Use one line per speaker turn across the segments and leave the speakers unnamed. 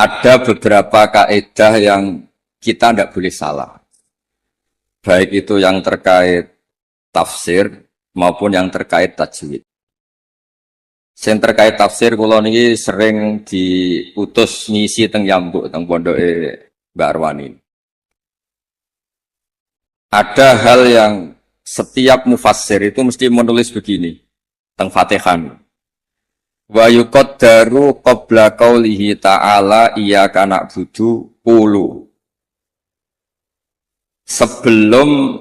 ada beberapa kaidah yang kita tidak boleh salah. Baik itu yang terkait tafsir maupun yang terkait tajwid. Yang terkait tafsir kula niki sering diutus ngisi teng Yambuk teng pondoke Mbak Arwani. Ada hal yang setiap mufassir itu mesti menulis begini teng Fatihah. Wa yuqaddaru qabla qaulihi ta'ala iyyaka na'budu qulu. Sebelum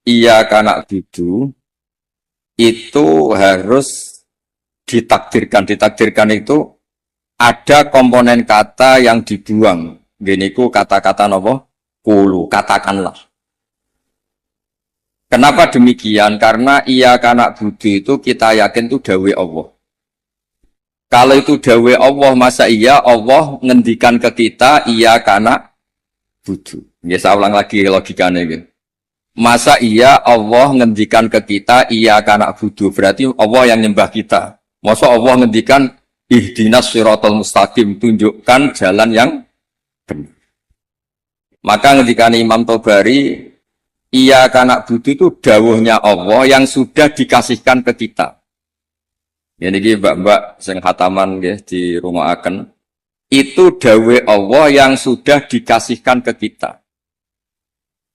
iyyaka na'budu itu harus ditakdirkan itu ada komponen kata yang dibuang. Giniku kata-kata napa? Qulu, katakanlah. Kenapa demikian? Karena iyyaka na'budu itu kita yakin itu dawuh Allah. Kalau itu dawuh Allah, masa iya Allah ngendikan ke kita iyyaka na'budu. Nggih, saya ulang lagi logikanya gitu. Masa iya Allah ngendikan ke kita iyyaka na'budu, berarti Allah yang nyembah kita. Masa Allah ngendikan ihdinas siratal mustaqim, tunjukkan jalan yang benar. Maka ngendikan Imam Tobari iyyaka na'budu itu dawuhnya Allah yang sudah dikasihkan ke kita. Ini mbak-mbak sing khataman nggih di rumah akan itu dawuh Allah yang sudah dikasihkan ke kita.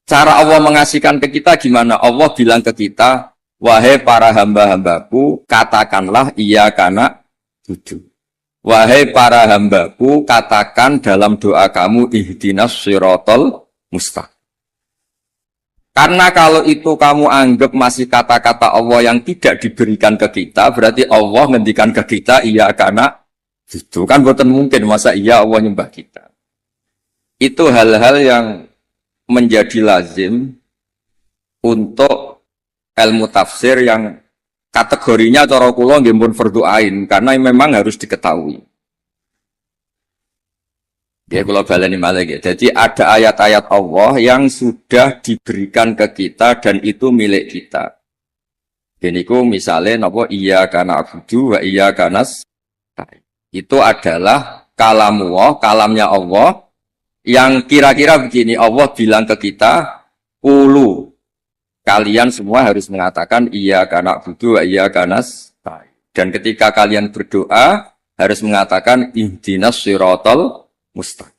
Cara Allah mengasihkan ke kita gimana? Allah bilang ke kita, wahai para hamba-hambaku, katakanlah iyyaka na'budu. Wahai para hambaku, katakan dalam doa kamu ihdinas siratal mustaqim. Karena kalau itu kamu anggap masih kata-kata Allah yang tidak diberikan ke kita, berarti Allah ngendikan ke kita iyyaka na'budu. Kan boten mungkin masa iya Allah nyembah kita. Itu hal-hal yang menjadi lazim untuk ilmu tafsir yang kategorinya cara kula nggih pun fardhu ain karena memang harus diketahui. Ya kula baleni malih ya. Jadi ada ayat-ayat Allah yang sudah diberikan ke kita dan itu milik kita. Geniku misalnya napa iyyaka na'budu wa iyyaka nasta'in. Itu adalah kalamullah, kalamnya Allah yang kira-kira begini, Allah bilang ke kita, qulu. Kalian semua harus mengatakan iyyaka na'budu wa iyyaka nasta'in. Dan ketika kalian berdoa harus mengatakan ihdinas siratal mustaqim.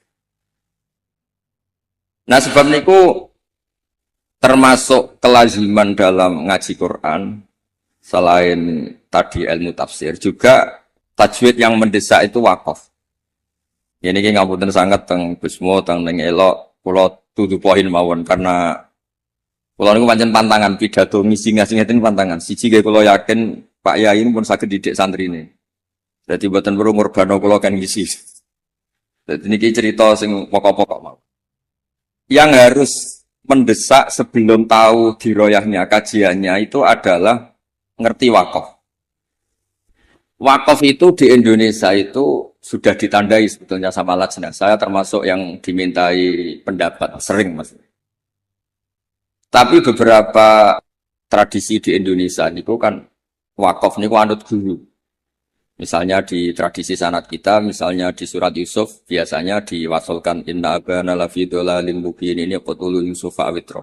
Nah sebab niku termasuk kelaziman dalam ngaji Quran selain tadi ilmu tafsir juga tajwid yang mendesak itu wakaf. Ini ki ngapunten sangat teng Gusmo teng ning elok kula tutu poin mawon karena kula niku pancen pantangan pidato ngisi ngeten pantangan. Siji nggih kula yakin Pak Yai ini pun saged didik santrine. Dadi mboten perlu ngurbano kula kan ngisi. Jadi ini cerita sing pokok-pokok mau. Yang harus mendesak sebelum tahu diroyahnya kajiannya itu adalah ngerti wakaf. Wakaf itu di Indonesia itu sudah ditandai sebetulnya sama lajnah. Saya termasuk yang dimintai pendapat sering mas. Tapi beberapa tradisi di Indonesia itu kan wakaf niku anut guru. Misalnya di tradisi sanad kita, misalnya di surat Yusuf, biasanya diwasolkan inna abana lafi dolalin mubin ini qatulu Yusuf awitroh.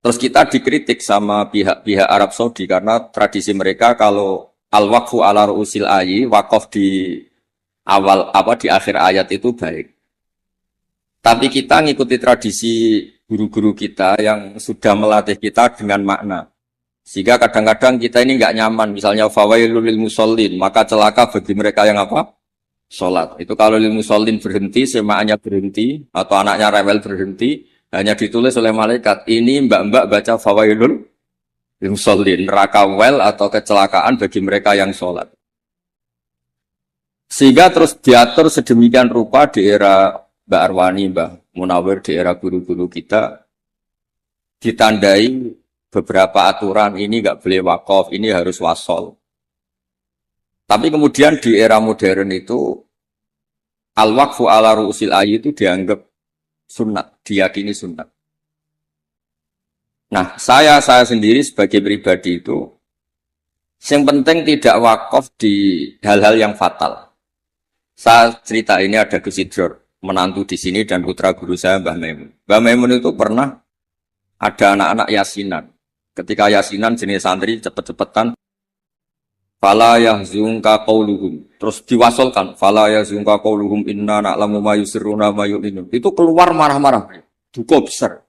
Terus kita dikritik sama pihak-pihak Arab Saudi karena tradisi mereka kalau al-waqfu ala ru'usil ayi, wakaf di awal di akhir ayat itu baik. Tapi kita ngikuti tradisi guru-guru kita yang sudah melatih kita dengan makna. Sehingga kadang-kadang kita ini nggak nyaman, misalnya fawailul lil musallin, maka celaka bagi mereka yang apa? Salat. Itu kalau lil musallin berhenti, semaannya berhenti, atau anaknya rewel berhenti, hanya ditulis oleh malaikat. Ini mbak-mbak baca fawailul lil musallin, neraka wel atau kecelakaan bagi mereka yang salat. Sehingga terus diatur sedemikian rupa di era Mbak Arwani, Mbak Munawir, di era guru-guru kita, ditandai beberapa aturan ini nggak boleh wakaf, ini harus wasol. Tapi kemudian di era modern itu al-waqfu ala ru'usil ayyi itu dianggap sunat, diyakini sunat. Nah, saya sendiri sebagai pribadi itu yang penting tidak wakaf di hal-hal yang fatal. Saya cerita ini ada Gus Idror, menantu di sini dan putra guru saya Mbah Maimun. Mbah Maimun itu pernah ada anak-anak yasinan. Ketika yasinan jenis santri cepet-cepetan, fala yahzunka qauluhum. Terus diwasolkan, fala yahzunka qauluhum inna na'lamu ma yusirruna ma yu'linun. Itu keluar marah-marah. Duka besar.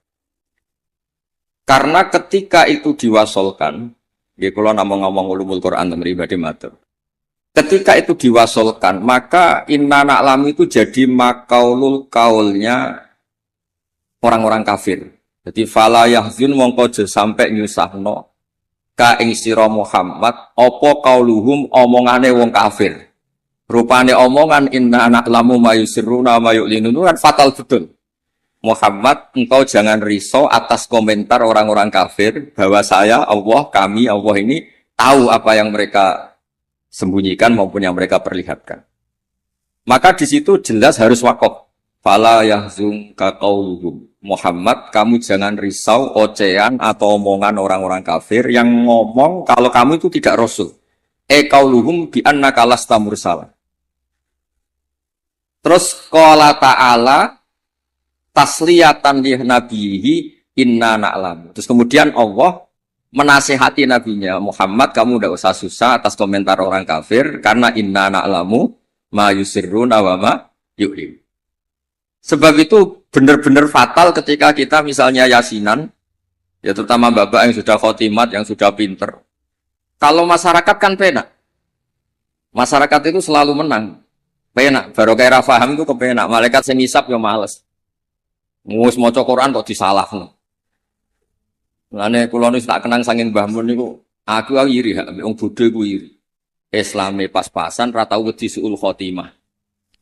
Karena ketika itu diwasolkan, ya kalau ngomong ulumul Quran pribadi matur. Ketika itu diwasolkan, maka inna na'lamu itu jadi makaulul kaulnya orang-orang kafir. Jadi fala yahzun mongko aja sampai nyusahno ka ing sira Muhammad apa kauluhum omongane wong kafir. Rupane omongan inna na'lamu ma yusirruna ma yu'linun kan fatal betul. Muhammad, engkau jangan risau atas komentar orang-orang kafir bahwa saya, Allah, kami, Allah ini tahu apa yang mereka sembunyikan maupun yang mereka perlihatkan. Maka di situ jelas harus wakaf. Fala yahzunka qauluhum. Muhammad, kamu jangan risau ocehan atau omongan orang-orang kafir yang ngomong kalau kamu itu tidak rasul. Qauluhum bi annaka lasta mursala. Terus qala ta'ala tasliyatan li nabihi inna na'lam. Terus kemudian Allah menasihati nabinya, Muhammad kamu tidak usah susah atas komentar orang kafir karena inna na'lamu ma yusirruna wa ma yu'lim. Sebab itu benar-benar fatal ketika kita misalnya yasinan, ya terutama bapak yang sudah khotimat, yang sudah pinter. Kalau masyarakat kan penak. Masyarakat itu selalu menang. Penak, baru kayak faham itu kepenak. Malaikat sing ngisap ya males. Ngus maca Quran kok disalahno. Lane kula niku tak kenang saking Mbah Mun niku, aku iri hak wong bodho iku iri. Islame pas-pasan ra tau wedi suul khotimah.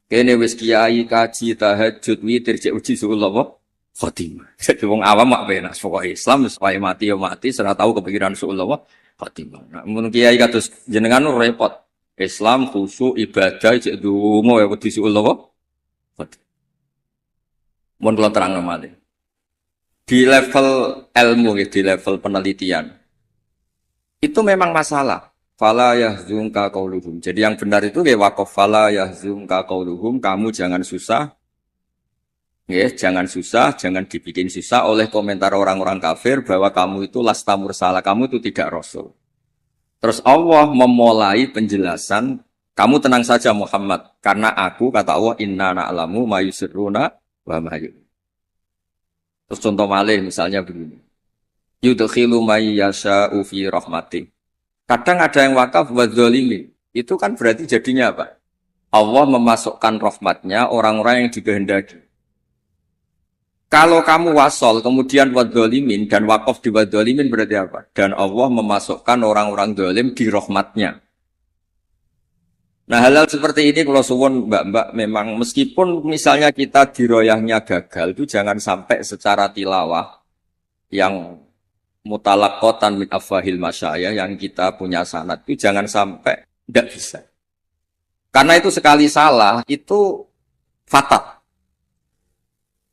Kene wis kiai kaji tahajud witir cek uji suul apa? Khotimah. Jadi wong awam mak penak pokoke Islam wis wae mati ya mati, ora tau kepikiran suul apa? Khotimah. Nah, mun kiai kados jenengan repot. Islam khusyuk ibadah cek donga ya wedi suul apa? Khotimah. Mun kula terangno malih. Di level ilmu, di level penelitian, itu memang masalah. Fala yahzunka qauluhum. Jadi yang benar itu ya waqaf fala yahzunka qauluhum. Kamu jangan susah, ya jangan susah, jangan dibikin susah oleh komentar orang-orang kafir bahwa kamu itu lasta mursala, kamu itu tidak rasul. Terus Allah memulai penjelasan, kamu tenang saja Muhammad, karena aku kata Allah inna na'lamu ma yusirruna wa ma yu'linun. Terus contoh malih misalnya begini. Yudkhilu may yasha'u fi rahmati. Kadang ada yang wakaf wa dzalimin. Itu kan berarti jadinya apa? Allah memasukkan rahmatnya orang-orang yang dikehendaki. Kalau kamu wasol kemudian wa dzalimin dan wakaf di wa dzalimin berarti apa? Dan Allah memasukkan orang-orang zalim di rahmatnya. Nah hal-hal seperti ini kalau suwun mbak-mbak memang meskipun misalnya kita diroyahnya gagal itu jangan sampai secara tilawah yang mutalakotan min afwahil masyayah yang kita punya sanad itu jangan sampai tidak bisa. Karena itu sekali salah itu fatal.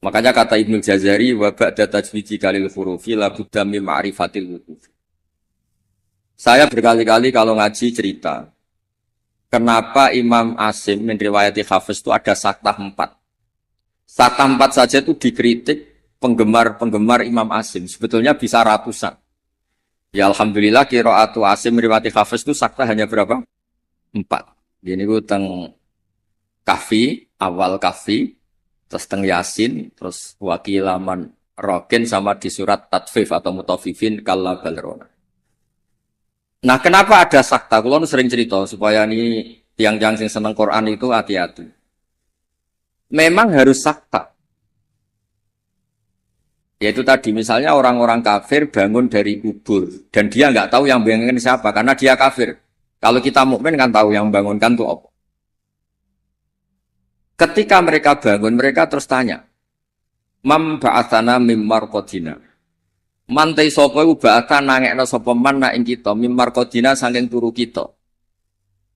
Makanya kata Ibnu Jazari wa ba'da tajwidi kalil hurufi la budda min ma'rifatil wuquf. Saya berkali-kali kalau ngaji cerita kenapa Imam Asim min riwayati Hafiz itu ada saktah 4. Saktah 4 saja itu dikritik penggemar-penggemar Imam Asim. Sebetulnya bisa ratusan. Ya Alhamdulillah qiraatu Asim riwayati Hafiz itu saktah hanya berapa? 4. Ini ku teng Kahfi, awal Kahfi, terus teng Yasin, terus wakilaman Rokin sama di surat Tatfif atau Mutafifin kalla balrona. Nah, kenapa ada sakta? Kalau sering cerita supaya ini yang sing seneng Quran itu hati-hati. Memang harus sakta. Yaitu tadi misalnya orang-orang kafir bangun dari kubur dan dia nggak tahu yang bangunkan siapa karena dia kafir. Kalau kita mukmin kan tahu yang bangunkan itu apa. Ketika mereka bangun, mereka terus tanya, "Mam ba'atsana mim marqadina." Mantai sapa iku ba'atsan nangekno sapa man nak ing kita mim marqadina saking turu kita.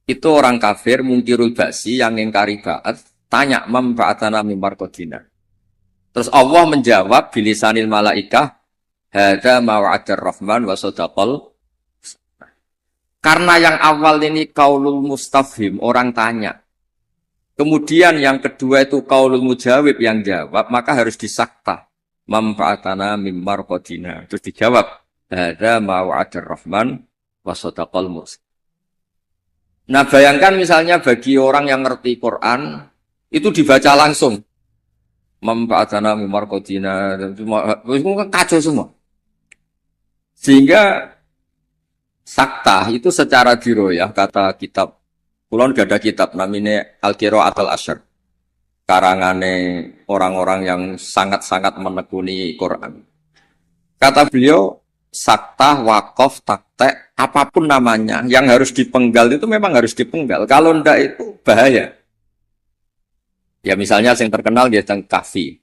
Itu orang kafir mungkirul ba'si yang ingkari ba'at, tanya mam ba'atsana mim marqadina. Terus Allah menjawab bilisanil malaikah, hadza ma wa'adar rahman wa sadaqal. Karena yang awal ini kaulul mustafhim, orang tanya. Kemudian yang kedua itu qaulul mujawib yang jawab, maka harus disakta. Manfaatana mimmar qadina. Terus dijawab, hadza ma wa'adar rahman wa sadaqal mursalin. Nah, bayangkan misalnya bagi orang yang ngerti Quran, itu dibaca langsung. Manfaatana mimmar qadina, itu kan kacau semua. Sehingga sakta itu secara diroyah, kata kitab kulon gak ada kitab namanya Al-Qira'atul Asyr, karangane orang-orang yang sangat-sangat menekuni Quran. Kata beliau, sakta, wakaf, taktek, apapun namanya yang harus dipenggal itu memang harus dipenggal. Kalau ndak itu bahaya. Ya misalnya yang terkenal dia tentang kahfi.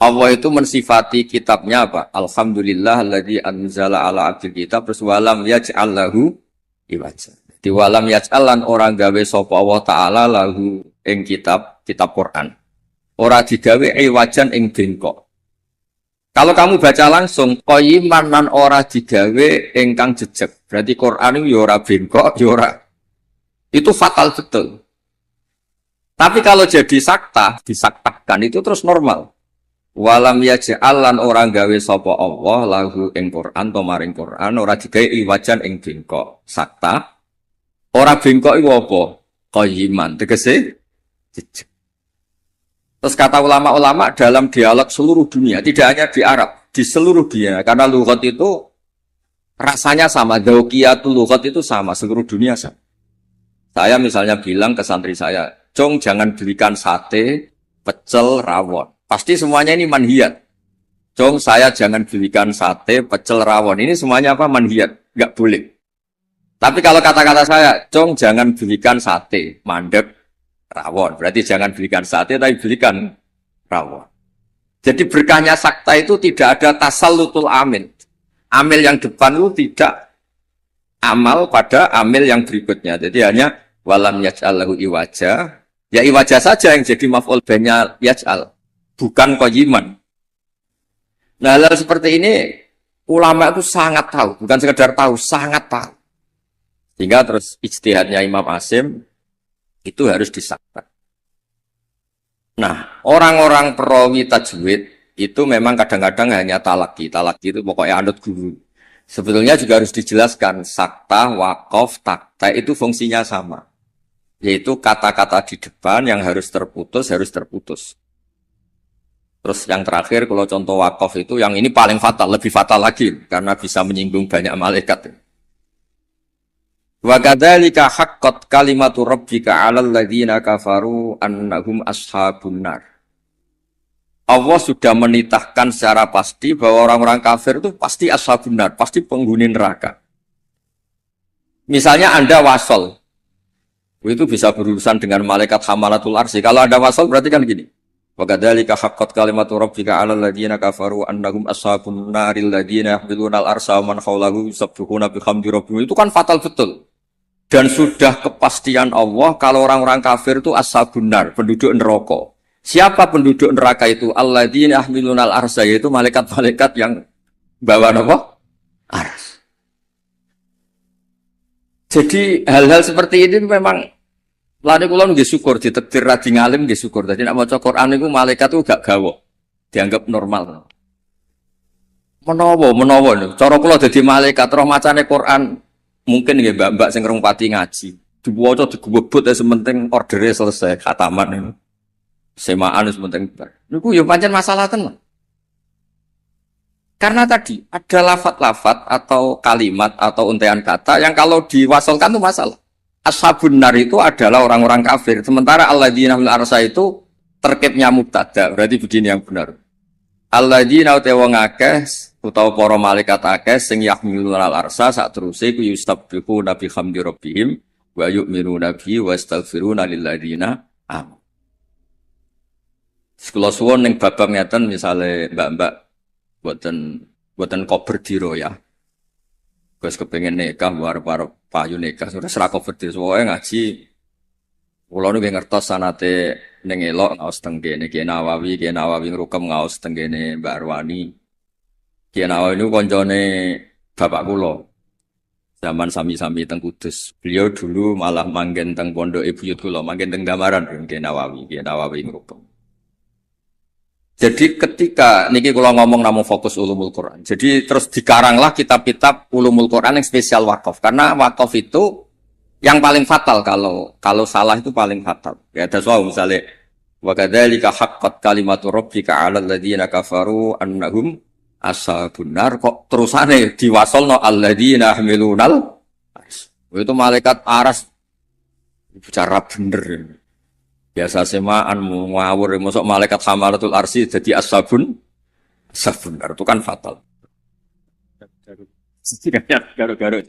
Allah itu mensifati kitabnya apa? Alhamdulillah alladzi anzala ala abdil kitab terus walam yaj'al lahu iwaja. Di walam yaj'al lan orang gawe sapa Allah taala lahu ing kitab Quran. Ora digawe iwajan ing bengkok. Kalau kamu baca langsung qayyiman lan ora digawe ingkang jejeg. Berarti Quran itu ya ora bengkok, ya ora. Itu fatal betul. Tapi kalau jadi sakta, disaktahkan itu terus normal. Walam yaj'al lan orang gawe sapa Allah lahu ing Quran to maring Quran ora digawe iwajan ing bengkok. Sakta ora bengkok iku apa? Qayyiman tegese jejeg. Terus kata ulama-ulama dalam dialog seluruh dunia, tidak hanya di Arab, di seluruh dunia karena lughat itu rasanya sama, dzauqiyatul lughat itu sama, seluruh dunia sama. Saya misalnya bilang ke santri saya, "Jong jangan belikan sate, pecel, rawon." Pasti semuanya ini manhiyat. Jong, saya jangan belikan sate, pecel, rawon. Ini semuanya apa? Manhiyat. Nggak boleh. Tapi kalau kata-kata saya, Jong, jangan belikan sate, mandek, rawon. Berarti jangan belikan sate, tapi belikan rawon. Jadi berkahnya sakta itu tidak ada tasallutul amil. Amil yang depan itu tidak amal pada amil yang berikutnya. Jadi hanya walam yaj'al lahu iwaja. Ya iwaja saja yang jadi maf'ul bainya yaj'al. Bukan qayyiman. Nah, hal seperti ini ulama itu sangat tahu, bukan sekedar tahu, sangat tahu. Sehingga terus ijtihadnya Imam Asim itu harus disakta. Nah, orang-orang perawi tajwid itu memang kadang-kadang hanya talaki. Talaki itu pokoknya anut guru. Sebetulnya juga harus dijelaskan sakta, waqaf, takta itu fungsinya sama. Yaitu kata-kata di depan yang harus terputus, harus terputus. Terus yang terakhir kalau contoh wakaf itu yang ini paling fatal, lebih fatal lagi karena bisa menyinggung banyak malaikat. Wa kadzalika haqqat kalimatu rabbika 'alal ladzina kafaru annahum ashabun nar. Allah sudah menitahkan secara pasti bahwa orang-orang kafir itu pasti ashabun nar, pasti penghuni neraka. Misalnya Anda wasol. Itu bisa berurusan dengan malaikat hamalatul arsy. Kalau Anda wasol berarti kan gini. Wa kadzalika haqqat kalimatu rabbika 'alal ladzina kafaru annahum ashabun naril ladzina yahmiluna al-arsha wa man hawlahu yusabbihuna bihamdi rabbihim. Itu kan fatal betul. Dan sudah kepastian Allah kalau orang-orang kafir itu ashabun nar, penduduk neraka. Siapa penduduk neraka itu? Alladzina yahmiluna al-arsha, yaitu malaikat-malaikat yang bawa apa? Ars. Jadi hal-hal seperti ini memang lane kula nggih syukur ditakdir radi ngalim nggih syukur. Dadi nek maca Quran niku malaikat itu gak gawok. Dianggap normal. Menawa niku. Cara kula dadi malaikat roh macane Quran mungkin nggih mbak-mbak sing rong pati ngaji. Diwaca digubut ya sementing ordere selesai khataman niku. Semaan sementing bar. Niku ya pancen masalah tenan. Karena tadi ada lafat-lafat atau kalimat atau untaian kata yang kalau diwasolkan itu masalah. Ashabun nar itu adalah orang-orang kafir. Sementara alladzina fil arsy itu terkibnya mubtada. Berarti begini yang benar. Alladzina utawa ngakeh utawa para malaikat akeh sing yahmiluna al-arsy sak teruse ku yustabbihuna bihamdi rabbihim wa yu'minuna bihi wa yastaghfiruna lil ladzina amanu. Sekolah suwon ning babab ngeten misale mbak-mbak buatan kober diro ya. Gus kepengen nikah, para payu nikah, sudah serak kober diro. Soalnya ngaji, kalau nu ngertos sanate nengelok ngaus tenggene, Kiai Nawawi ngerukem ngaus tenggene Mbak Arwani. Kiai Nawawi nu koncone bapak kulo. Zaman sami-sami teng Kudus. Beliau dulu malah manggen teng pondok Ibu kula, manggen teng Damaran nggih Nawawi ngrupeng. Jadi ketika niki kula ngomong namung fokus ulumul Quran. Jadi terus dikaranglah kitab-kitab ulumul Quran yang spesial wakaf. Karena wakaf itu yang paling fatal kalau salah itu paling fatal. Ya ada soal misalnya wa kadzalika haqqat kalimatu rabbika 'alal ladzina kafaru annahum ashabun nar, kok terusane diwasolno alladzina yahmilunal ars. Itu malaikat aras bicara bener. Biasa semaan ngawur masuk malaikat hamalatul arsi jadi ashabun nar itu kan fatal. Garu-garu.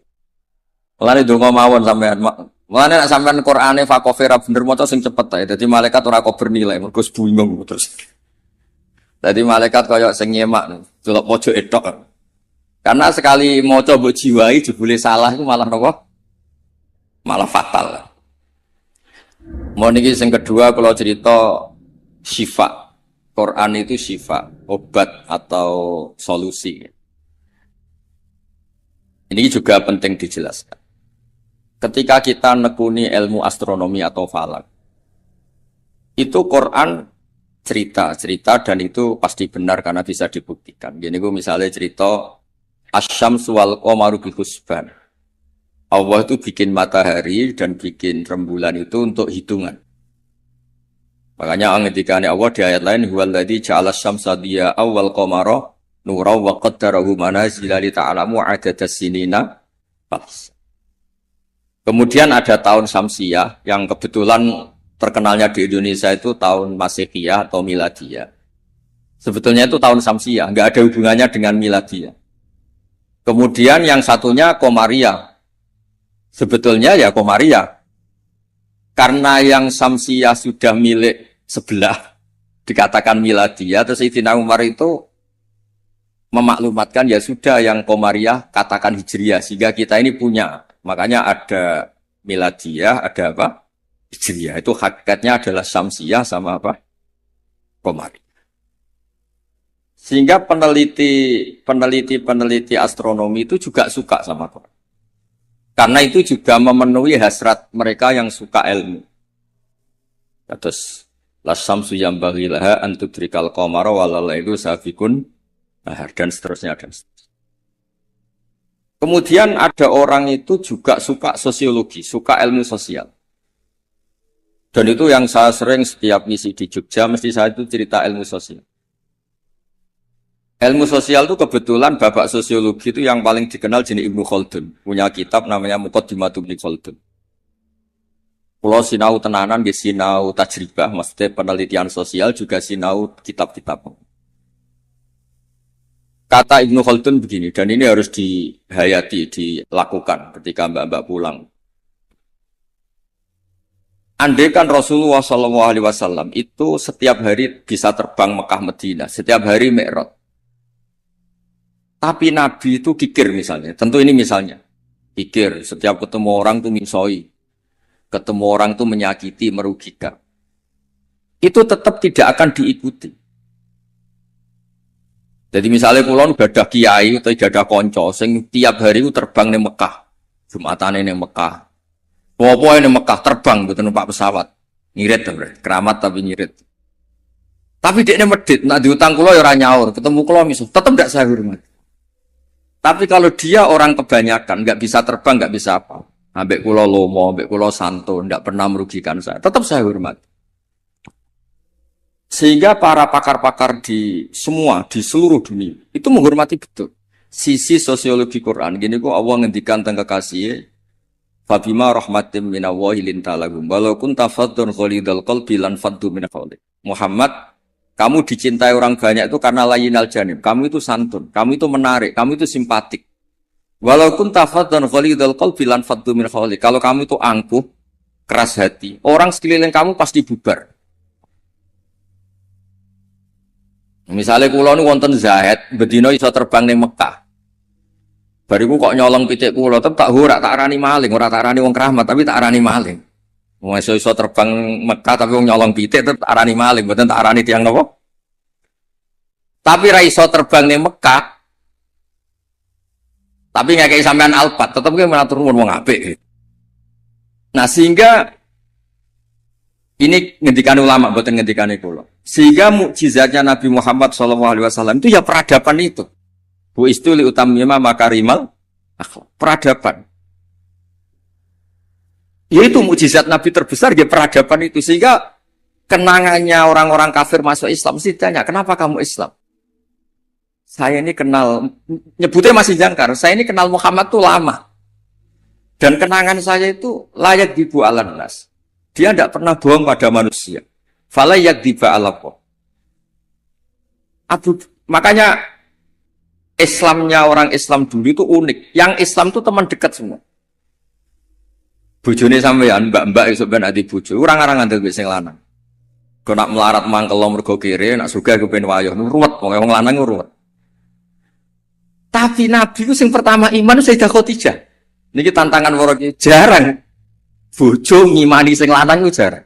Mulane donga mawon sampean. Mulane nek sampean Qur'ane fakofera bener maca sing cepet ae. Dadi malaikat ora kok bernilai, mergo bingung terus. Dadi malaikat kaya sing nyemak delok pojok etok. Karena sekali maca mbok jiwai jebule salah itu malah napa? Malah fatal. Mau niki sing kedua kalau cerita syifa. Quran itu syifa, obat atau solusi. Ini juga penting dijelaskan. Ketika kita nekuni ilmu astronomi atau falak, itu Quran cerita dan itu pasti benar karena bisa dibuktikan. Gini gue misalnya cerita asyamsu wal qamaru bihusban. Allah itu bikin matahari dan bikin rembulan itu untuk hitungan. Makanya ngendikane Allah di ayat lain huwallazi ja'ala asy-syamsa diya'an wal qamara nuran wa qaddarahu manazila li ta'lamu 'adadas sinina. Kemudian ada tahun Syamsiyah yang kebetulan terkenalnya di Indonesia itu tahun Masihiyah atau Miladiyah. Sebetulnya itu tahun Syamsiyah, nggak ada hubungannya dengan Miladiyah. Kemudian yang satunya Komariah. Sebetulnya ya Komariah. Karena yang Syamsiyah sudah milik sebelah, dikatakan Miladiyah, terus Sayyidina Umar itu memaklumatkan ya sudah yang Komariah katakan Hijriyah, sehingga kita ini punya. Makanya ada Miladiyah, ada apa? Hijriyah. Itu hakikatnya adalah Syamsiyah sama apa? Komariah. Sehingga peneliti astronomi itu juga suka sama Quran. Karena itu juga memenuhi hasrat mereka yang suka ilmu. Terus la syamsu yambaghi laha an tudrikal qamara wal lailu sabiqun nahar dan seterusnya dan seterusnya. Kemudian ada orang itu juga suka sosiologi, suka ilmu sosial. Dan itu yang saya sering setiap misi di Jogja, mesti saya itu cerita ilmu sosial. Ilmu sosial itu kebetulan bapak sosiologi itu yang paling dikenal jenis Ibnu Khaldun. Punya kitab namanya Muqaddimatu Ibnu Khaldun. Pulau sinau tenanan, di sinau tajribah, maksudnya penelitian sosial juga sinau kitab-kitab. Kata Ibnu Khaldun begini, dan ini harus dihayati, dilakukan ketika mbak-mbak pulang. Andai kan Rasulullah SAW itu setiap hari bisa terbang Mekah Madinah, setiap hari Mi'raj. Tapi Nabi itu kikir misalnya, tentu ini misalnya. Kikir, setiap ketemu orang itu misoi, ketemu orang itu menyakiti, merugikan. Itu tetap tidak akan diikuti. Jadi misalnya kulon gadah kiai atau gadah konco, sing tiap hari itu terbang di Mekah, Jumatane di Mekah, popo di Mekah terbang gitu numpak pesawat, ngirit tuh, keramat tapi ngirit. Tapi dia medit, nak diutang kulo ya orang nyaur, ketemu kulo misalnya, tetap tidak saya hormat. Tapi kalau dia orang kebanyakan, nggak bisa terbang, nggak bisa apa, ambek kulo lomo, ambek kulo santo, nggak pernah merugikan saya, tetap saya hormat. Sehingga para pakar-pakar di seluruh dunia itu menghormati betul sisi sosiologi Quran. Gini kok Allah ngendikan tentang kekasih Fabima rahmatim minallahi lintalagum walau kunta faddun ghalidhal qalbi lan faddu min hawlik. Muhammad, kamu dicintai orang banyak itu karena layinal janib. Kamu itu santun, kamu itu menarik, kamu itu simpatik. Walau kunta faddun ghalidhal qalbi lan faddu min hawlik. Kalau kamu itu angkuh, keras hati, orang sekeliling kamu pasti bubar. Misalnya kulo nu wonten Zahid, bedino iso terbang ning Mekah. Bariku kok nyolong pitik kulo, tak arani maling, ora tak arani wong keramat, tapi tak arani maling. Wong iso terbang Mekah tapi wong nyolong pitik tak arani maling, mboten tak arani tiyang napa? Tapi ra iso terbang ning Mekah. Tapi nggak kayak sampean alpat, tetap kita mengatur wong apik. Nah sehingga ini ngendikan ulama, bukan ngendikan kula. Sehingga mukjizatnya Nabi Muhammad SAW itu ya peradaban itu. Bu istuli utamima makarimal akhlak, peradaban. Yaitu mukjizat Nabi terbesar ya peradaban itu. Sehingga kenangannya orang-orang kafir masuk Islam mesti ditanya, kenapa kamu Islam? Saya ini kenal, nyebutnya masih jangkar, saya ini kenal Muhammad tuh lama. Dan kenangan saya itu layak dibu ala nas. Dia tidak pernah bohong pada manusia. Fala yak diba ala po. Makanya Islamnya orang Islam dulu itu unik. Yang Islam itu teman dekat semua. Bojone sampean, mbak-mbak iso ben ati bojo. Orang-orang ngandel wis sing lanang. Kok nak melarat mangkel mergo kere, nak sugih kepen wayah, ruwet, wong lanang ruwet. Tapi Nabi itu yang pertama iman itu Sayyidah Khadijah. Niki tantangan waro jarang. Bojo ngimani sing lanang itu jarang.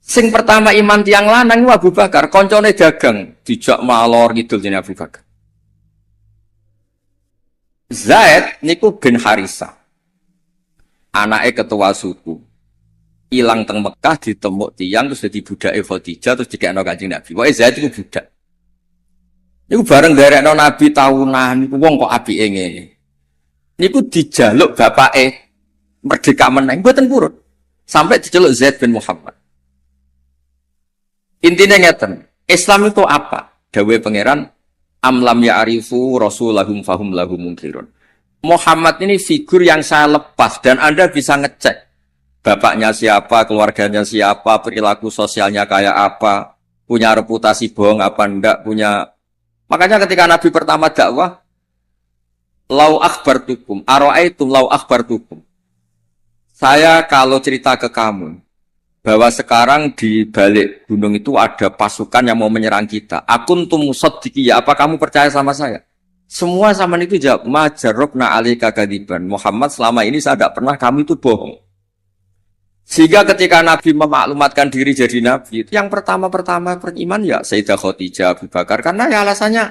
Sing pertama iman tiang lanang itu Abu Bakar, koncone dagang, dijak malor ngidul jenenge Abu Bakar. Zaid niku bin Harisah. Anake ketua suku. Ilang teng Mekah ditemuk tiang terus dadi budake Khadijah terus dikekno Kanjeng Nabi. Pokoke Zaid iku budak. Niku bareng garekno Nabi tahunan niku wong kok apike ngene. Niku dijaluk bapake merdeka meneng mboten purun. Sampai diceluk Zaid bin Muhammad. Intinya ngeten, Islam itu apa? Dawuhe pangeran amlam ya'rifu rasulahum fahum lahum munkirun. Muhammad ini figur yang saya lepas dan Anda bisa ngecek bapaknya siapa, keluarganya siapa, perilaku sosialnya kayak apa, punya reputasi bohong apa enggak, punya. Makanya ketika Nabi pertama dakwah, lau akhbartukum, ara'aitum lau akhbartukum. Saya kalau cerita ke kamu, bahwa sekarang di balik gunung itu ada pasukan yang mau menyerang kita. Akuntum musaddiqiyya, apa kamu percaya sama saya? Semua sama itu jawab, majarrobna alika kadiban. Muhammad selama ini saya tidak pernah kamu itu bohong. Sehingga ketika Nabi memaklumatkan diri jadi Nabi, yang pertama-tama beriman ya Sayyidah Khadijah, Abu Bakar. Karena ya alasannya,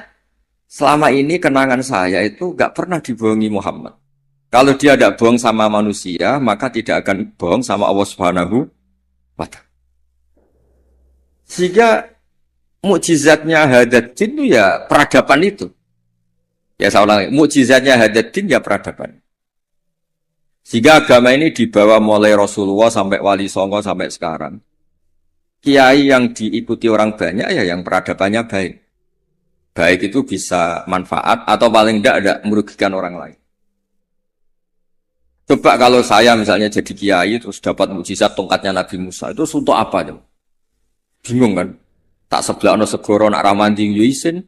selama ini kenangan saya itu gak pernah dibohongi Muhammad. Kalau dia tidak bohong sama manusia, maka tidak akan bohong sama Allah Subhanahu wa Ta'ala. Sehingga mukjizatnya Hadaddin itu ya peradaban itu. Ya saya ulangi, mukjizatnya Hadaddin ya peradaban. Sehingga agama ini dibawa mulai Rasulullah sampai Wali Songo sampai sekarang. Kiai yang diikuti orang banyak ya yang peradabannya baik. Baik itu bisa manfaat atau paling tidak merugikan orang lain. Coba kalau saya misalnya jadi kiai terus dapat mukjizat tongkatnya Nabi Musa itu untuk apa? Bingung kan? Tak sebelah ono segoro nak ramandi yuisin.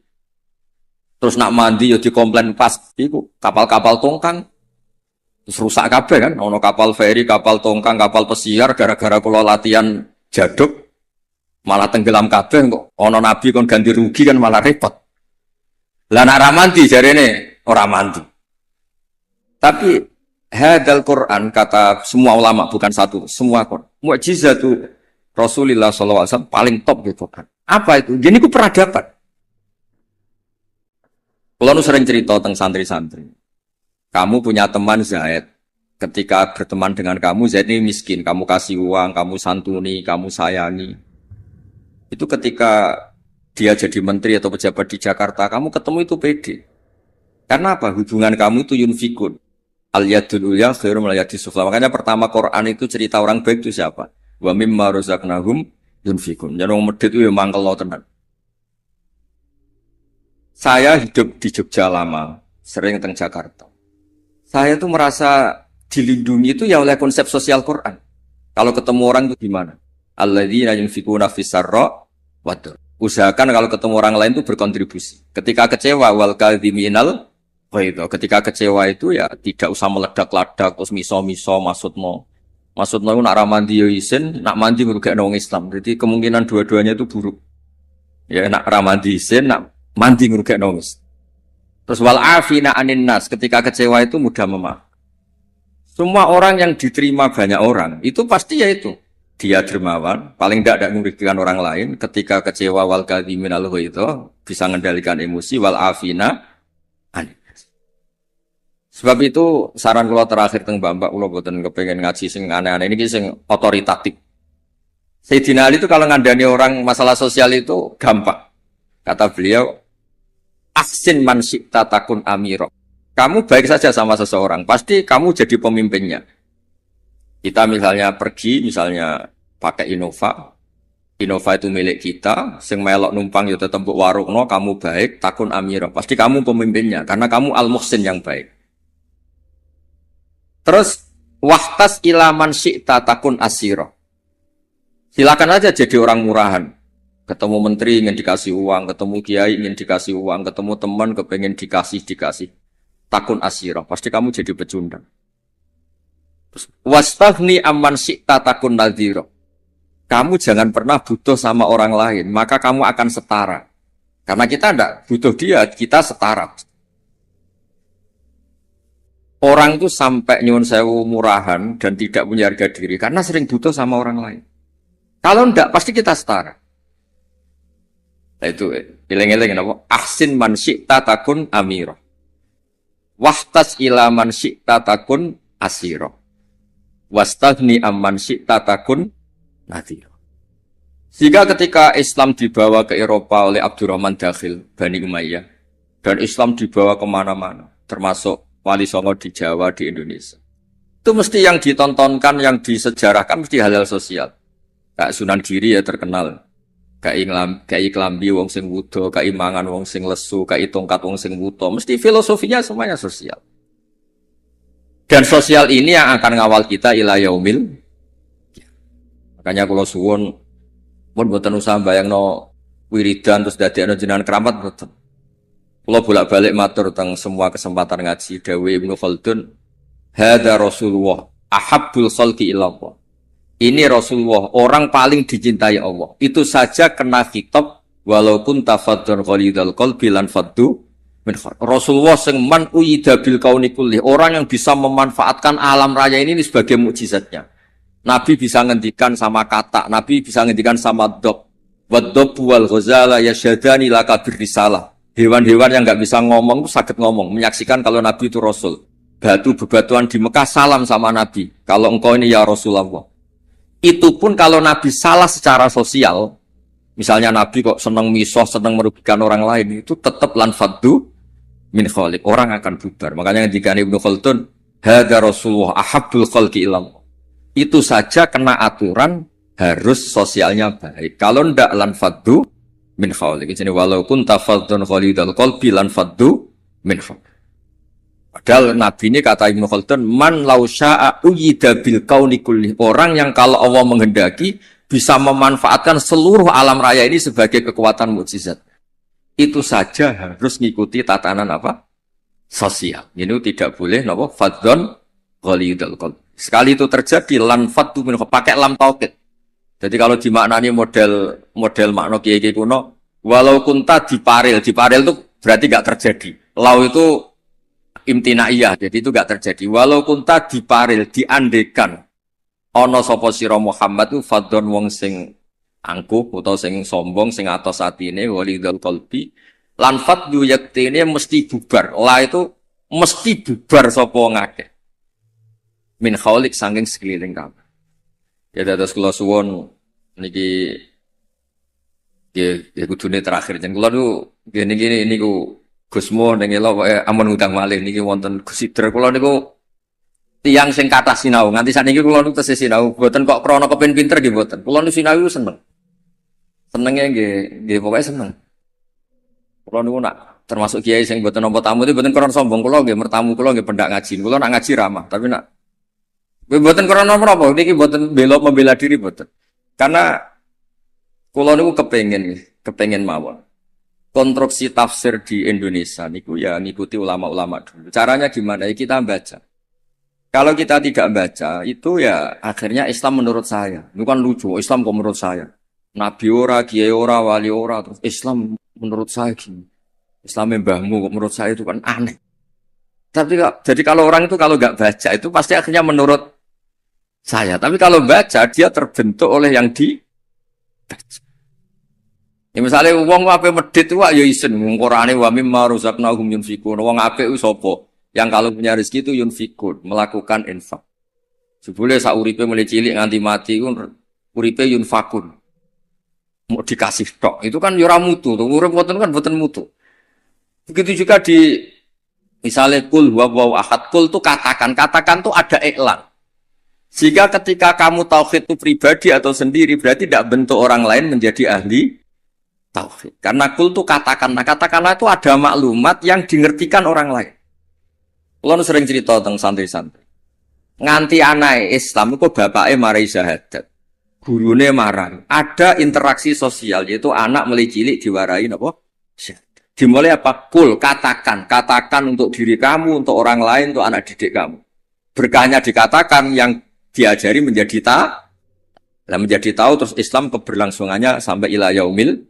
Terus nak mandi yo dikomplain pas iku kapal-kapal tongkang. Terus rusak kabeh kan, ono kapal feri, kapal tongkang, kapal pesiar gara-gara kula latihan jaduk malah tenggelam kabeh kok. Ono nabi kon ganti rugi kan malah repot. Lah nek ora mandi jarene ora mandi. Tapi hadal Quran kata semua ulama bukan satu, semua Quran. Mukjizatu Rasulullah sallallahu alaihi wasallam paling top gitu kan. Apa itu? Gini ku peradaban. Kula nu sering cerita tentang santri-santri. Kamu punya teman Zaid. Ketika berteman dengan kamu, Zaid ini miskin. Kamu kasih uang, kamu santuni, kamu sayangi. Itu ketika dia jadi menteri atau pejabat di Jakarta, kamu ketemu itu pede. Karena apa? Hubungan kamu itu yunfikun. Al-yadul ulya khairum al-yadis sufla. Makanya pertama Quran itu cerita orang baik itu siapa? Wa mimma razaqnahum yunfikun. Jadi orang medit itu ya mangkel tenan. Saya hidup di Jogja lama, sering teng Jakarta. Saya tuh merasa dilindungi itu ya oleh konsep sosial Quran. Kalau ketemu orang itu gimana? Alladzina yunfikuna fis-sarra wadur. Usahakan kalau ketemu orang lain itu berkontribusi. Ketika kecewa wal kadhiminal ghaidha. Ketika kecewa itu ya tidak usah meledak-ledak terus miso-miso maksudno. Maksudno itu nak ramandi yo isin, nak mandi ngrugekno wong Islam. Jadi kemungkinan dua-duanya itu buruk. Ya nak ramandi isin, nak mandi ngrugekno wong Islam. Terus wal afina anin nas, ketika kecewa itu mudah memaafkan. Semua orang yang diterima banyak orang, itu pasti ya itu. Dia dermawan, paling tidak merugikan orang lain. Ketika kecewa wal kadhimin al-ghaidha, bisa mengendalikan emosi wal afina anin. Sebab itu saran kula terakhir teng Mbak kula boten kepengen ngaji sing aneh-aneh ini sing otoritatif. Sayyidina Ali itu kalau ngandani orang masalah sosial itu gampang. Kata beliau, "Ahsin man syi'ta takun amiro." Kamu baik saja sama seseorang, pasti kamu jadi pemimpinnya. Kita misalnya pergi, misalnya pakai Innova. Innova itu milik kita, sing melok numpang ya tetep mbok warungno, kamu baik, takun amiro. Pasti kamu pemimpinnya karena kamu al-muhsin yang baik. Terus wahtas ilaman syi'ta takun asiro. Silakan aja jadi orang murahan. Ketemu menteri ingin dikasih uang, ketemu kiai ingin dikasih uang, ketemu teman kepengen dikasih. Takun asiro, pasti kamu jadi pecundang. Wastaghni amman syi'ta takun nadhiro. Kamu jangan pernah butuh sama orang lain, maka kamu akan setara. Karena kita tidak butuh dia, kita setara. Orang itu sampai nyuwun sewu murahan dan tidak punya harga diri karena sering butuh sama orang lain. Kalau tidak, pasti kita setara. Nah itu, ileng-ileng apa? Ahsin man syi'ta takun amiro. Wahtas ila man syi'ta takun asiro. Wastaghni amman syi'ta takun nadhiro. Sehingga ketika Islam dibawa ke Eropa oleh Abdurrahman Dakhil, Bani Umayyah, dan Islam dibawa kemana-mana, termasuk Wali Songo di Jawa, di Indonesia. Itu mesti yang ditontonkan, yang disejarahkan, mesti hal-hal sosial. Kayak Sunan Giri ya terkenal. Kayak klambi wong sing wudo, kayak mangan wong sing lesu, kayak tongkat wong sing wuto. Mesti filosofinya semuanya sosial. Dan sosial ini yang akan ngawal kita ila yaumil. Makanya kalau suwun pun boten usah bayangno wiridan terus dadekno jenengan keramat boten. Kula bolak-balik matur teng semua kesempatan ngaji dawuh Ibnu Khaldun, hadza Rasulullah ahabbul khalqi ilallah. Ini Rasulullah, orang paling dicintai Allah. Itu saja kena khitab walaupun tafadzun ghalidul qalbi lan faddu min khar. Rasulullah sing man uyida bil kauni kulli, orang yang bisa memanfaatkan alam raya ini sebagai mukjizatnya. Nabi bisa ngendikan sama kata, Nabi bisa ngendikan sama dob. Waddob wal ghazala yasyadani laka birrisalah. Hewan-hewan yang enggak bisa ngomong itu sakit ngomong, menyaksikan kalau Nabi itu Rasul. Batu bebatuan di Mekah salam sama Nabi. Kalau engkau ini ya Rasulullah. Itu pun kalau Nabi salah secara sosial, misalnya Nabi kok senang misoh, senang merugikan orang lain, itu tetap lan faddu min khaliq. Orang akan bubar. Makanya ketika Ibnu Khaldun, hadza Rasulullah ahabbul khalqi ilallah. Itu saja kena aturan harus sosialnya baik. Kalau ndak lan faddu min khaliq. Jadi walaupun tafadzun khalidul qalbi lan faddu min khaliq. Padahal Nabi ini kata Ibnu Khaldun, man lau sya'a uyida bil kauni kulli. Orang yang kalau Allah menghendaki bisa memanfaatkan seluruh alam raya ini sebagai kekuatan mukjizat. Itu saja harus ngikuti tatanan apa? Sosial. Ini tidak boleh napa? Fadzon ghalidul qalb. Sekali itu terjadi lan faddu min pakai lam taukid. Jadi kalau dimaknani model makna kiai kuno, walau kunta diparil itu berarti enggak terjadi. Lau itu imtinaiyah, jadi itu enggak terjadi. Walau kunta diparil, diandekan ana sapa sira Muhammad itu fadhon wong sing angkuh utawa sing sombong sing atos atine walidul qalbi lan fadhu yaktine mesti bubar. La itu mesti bubar sapa ngakeh. Min khaulik saking sekeliling kamu. Ya dados kula suwun niki ya kudune terakhir jen kula niku gini niku Gusmo ning elok amun ngutang malih niki wonten Gusidra kula niku tiyang sing kathah sinau nganti saniki kula niku tesih sinau mboten kok krana kepen pinter nggih mboten kula niku sinau seneng senenge nggih pokoke seneng kula niku nak termasuk kiai sing mboten nampa tamu itu mboten krana sombong kula nggih mertamu kula nggih pendak ngaji kula nak ngaji ramah tapi nak mboten krana menapa niki mboten membela diri mboten karena kula niku kepengin mawon konstruksi tafsir di Indonesia niku ya ngikuti ulama-ulama dulu. Caranya gimana? Ya kita baca. Kalau kita tidak baca, itu ya akhirnya Islam menurut saya. Itu kan lucu, Islam kok menurut saya. Nabi ora, kiai ora, wali ora, terus Islam menurut saya gini. Islam mbahmu kok menurut saya itu kan aneh. Tapi jadi kalau orang itu kalau nggak baca itu pasti akhirnya menurut saya. Tapi kalau baca dia terbentuk oleh yang dibaca. Ya misalnya wong ape medhit wae ya isen Qur'ane wa mimma razaqnahum yunfikun. Wong apik ku sapa? Yang kalau punya rezeki itu yunfikun, melakukan infak. Sebule sauripe mulai cilik nganti mati ku uripe yunfakun. Mau dikasih tok. Itu kan yo ora mutu, urip boten kan boten mutu. Begitu juga di misalnya kul huwallahu ahad, kul tuh katakan tuh ada iklan. Jika ketika kamu tauhid itu pribadi atau sendiri, berarti tidak bentuk orang lain menjadi ahli tauhid. Karena kul tuh katakanlah itu ada maklumat yang dingertikan orang lain. Kalau sering cerita tentang santri-santri. Nganti anak Islam itu bapaknya marai syahadat. Gurune marah. Ada interaksi sosial, yaitu anak mulai cilik diwarai apa? Syahadat. Dimulai apa? Kul, katakan untuk diri kamu, untuk orang lain, untuk anak didik kamu. Berkahnya dikatakan, yang diajari menjadi menjadi tahu, terus Islam keberlangsungannya sampai ila yaumil.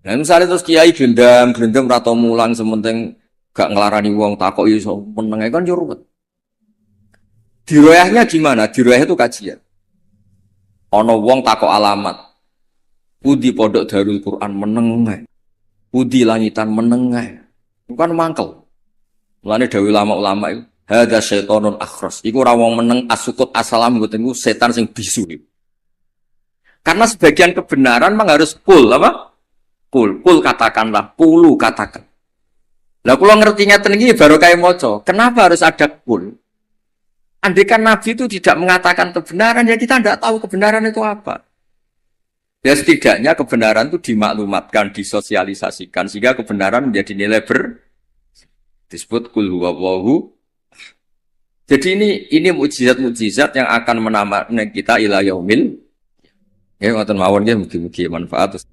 Nah, misalnya terus kiai gendam atau mulang sementing gak ngelarani wong takok iso meneng kan yo ruwet. Diroyahnya gimana? Diroyah itu kajian. Ana wong takok alamat. Pundi pondok Darul Quran meneng. Pundi langitan menengah. Bukan mangkel. Mulane dawuh ulama-ulama itu, hadza syaitonun akhras. Iku ora wong meneng asukut asalam mboten iku setan sing bisu. Karena sebagian kebenaran memang harus kul apa? Kul katakanlah, kulu katakan. Lah kula ngertinya ten iki baru kaya maca. Kenapa harus ada kul? Andaikan Nabi itu tidak mengatakan kebenaran, ya kita tidak tahu kebenaran itu apa. Ya setidaknya kebenaran itu dimaklumatkan, disosialisasikan sehingga kebenaran menjadi nilai disebut kul huwallahu. Jadi ini mukjizat-mukjizat yang akan menambah kita ila yaumil. Ya ngoten mawon nggih mugi-mugi manfaat.